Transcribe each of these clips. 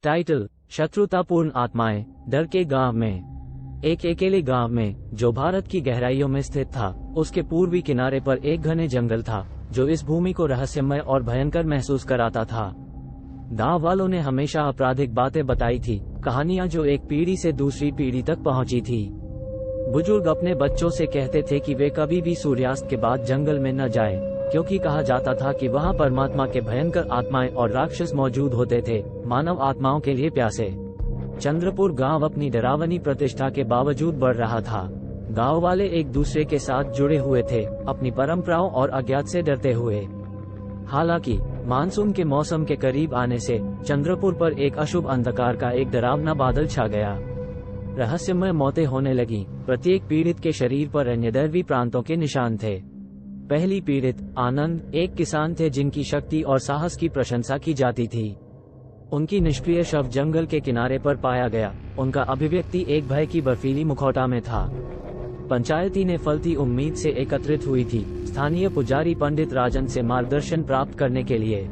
Title: शत्रुतापूर्ण आत्माएं। डर के गांव में। एक अकेले गांव में, जो भारत की गहराइयों में स्थित था, उसके पूर्वी किनारे पर एक घने जंगल था, जो इस भूमि को रहस्यमय और भयंकर महसूस कराता था। गांव वालों ने हमेशा आपराधिक बातें बताई थी, कहानियां जो एक पीढ़ी से दूसरी पीढ़ी तक पहुंची थी। बुजुर्ग अपने बच्चों से कहते थे कि वे कभी भी सूर्यास्त के बाद जंगल में न जाएं, क्योंकि कहा जाता था कि वहां परमात्मा के भयंकर आत्माएं और राक्षस मौजूद होते थे, मानव आत्माओं के लिए प्यासे। चंद्रपुर गांव अपनी डरावनी प्रतिष्ठा के बावजूद बढ़ रहा था। गांव वाले एक दूसरे के साथ जुड़े हुए थे, अपनी परंपराओं और अज्ञात से डरते हुए। हालांकि मानसून के मौसम के करीब आने से चंद्रपुर पर एक अशुभ अंधकार का एक डरावना बादल छा गया। रहस्यमय मौतें होने लगी। प्रत्येक पीड़ित के शरीर पर अन्यदैवी प्रांतों के निशान थे। पहली पीड़ित, आनंद, एक किसान थे जिनकी शक्ति और साहस की प्रशंसा की जाती थी। उनकी निष्क्रिय शव जंगल के किनारे पर पाया गया। उनका अभिव्यक्ति एक भय की बर्फीली मुखौटा में था। पंचायती ने फलती उम्मीद से एकत्रित हुई थी, स्थानीय पुजारी पंडित राजन से मार्गदर्शन प्राप्त करने के लिए।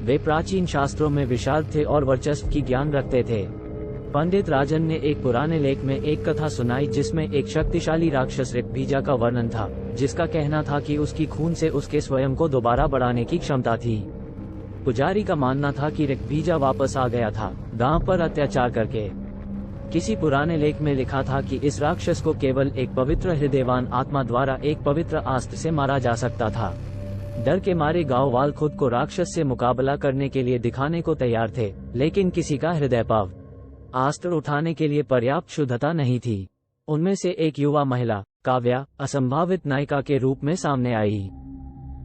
वे प्राचीन शास्त्रों में विशारद थे और वर्चस्व की ज्ञान रखते थे। पंडित राजन ने एक पुराने लेख में एक कथा सुनाई जिसमें एक शक्तिशाली राक्षस ऋक्भीजा का वर्णन था, जिसका कहना था कि उसकी खून से उसके स्वयं को दोबारा बढ़ाने की क्षमता थी। पुजारी का मानना था कि ऋक्भीजा वापस आ गया था, गांव पर अत्याचार करके। किसी पुराने लेख में लिखा था कि इस राक्षस को केवल एक पवित्र हृदयवान आत्मा द्वारा एक पवित्र अस्त्र से मारा जा सकता था। डर के मारे गांव वाल खुद को राक्षस से मुकाबला करने के लिए दिखाने को तैयार थे, लेकिन किसी का हृदय पाव अस्त्र उठाने के लिए पर्याप्त शुद्धता नहीं थी। उनमें से एक युवा महिला, काव्या, असंभावित नायिका के रूप में सामने आई।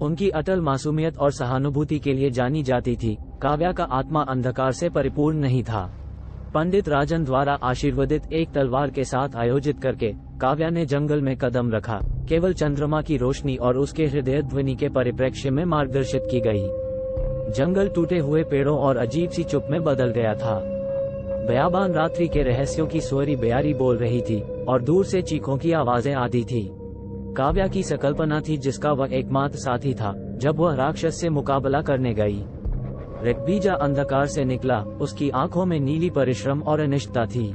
उनकी अटल मासूमियत और सहानुभूति के लिए जानी जाती थी। काव्या का आत्मा अंधकार से परिपूर्ण नहीं था। पंडित राजन द्वारा आशीर्वदित एक तलवार के साथ आयोजित करके काव्या ने जंगल में कदम रखा। केवल चंद्रमा की रोशनी और उसके हृदय ध्वनि के परिप्रेक्ष्य में मार्गदर्शित की गई। जंगल टूटे हुए पेड़ों और अजीब सी चुप में बदल गया था। बयाबान रात्रि के रहस्यों की स्वर बयारी बोल रही थी और दूर से चीखों की आवाजें आती थी। काव्या की संकल्पना थी जिसका वह एकमात्र साथी था जब वह राक्षस से मुकाबला करने गई। ऋक्भीजा अंधकार से निकला, उसकी आंखों में नीली परिश्रम और अनिश्चितता थी।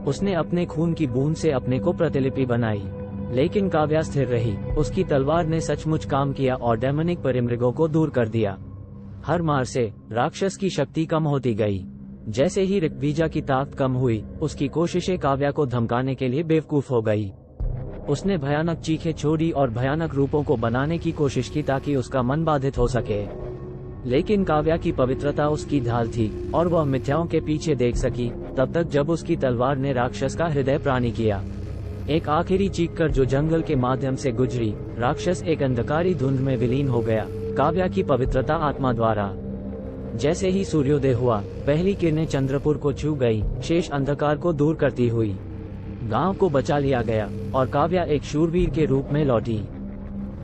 उसने अपने खून की बूंद से अपने को प्रतिलिपि बनाई, लेकिन काव्या स्थिर रही। उसकी तलवार ने सचमुच काम किया और डेमोनिक परिमृगों को दूर कर दिया। हर मार से राक्षस की शक्ति कम होती गई। जैसे ही ऋक्भीजा की ताकत कम हुई, उसकी कोशिशें काव्या को धमकाने के लिए बेवकूफ हो गई। उसने भयानक चीखें छोड़ी और भयानक रूपों को बनाने की कोशिश की ताकि उसका मन बाधित हो सके। लेकिन काव्या की पवित्रता उसकी ढाल थी और वह मिथ्याओं के पीछे देख सकी तब तक जब उसकी तलवार ने राक्षस का हृदय प्राणी किया। एक आखिरी चीख कर जो जंगल के माध्यम से गुजरी, राक्षस एक अंधकारी धुंध में विलीन हो गया, काव्या की पवित्रता आत्मा द्वारा। जैसे ही सूर्योदय हुआ, पहली किरणें चंद्रपुर को छू गई, शेष अंधकार को दूर करती हुई। गांव को बचा लिया गया और काव्या एक शूरवीर के रूप में लौटी।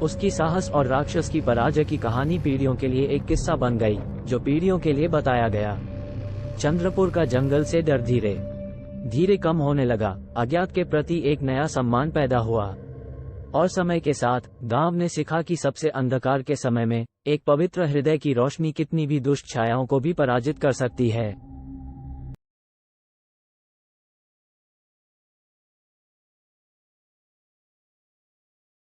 उसकी साहस और राक्षस की पराजय की कहानी पीढ़ियों के लिए एक किस्सा बन गई, जो पीढ़ियों के लिए बताया गया। चंद्रपुर का जंगल से डर धीरे धीरे कम होने लगा। अज्ञात के प्रति एक नया सम्मान पैदा हुआ और समय के साथ गांव ने सीखा कि सबसे अंधकार के समय में एक पवित्र हृदय की रोशनी कितनी भी दुष्ट छायाओं को भी पराजित कर सकती है।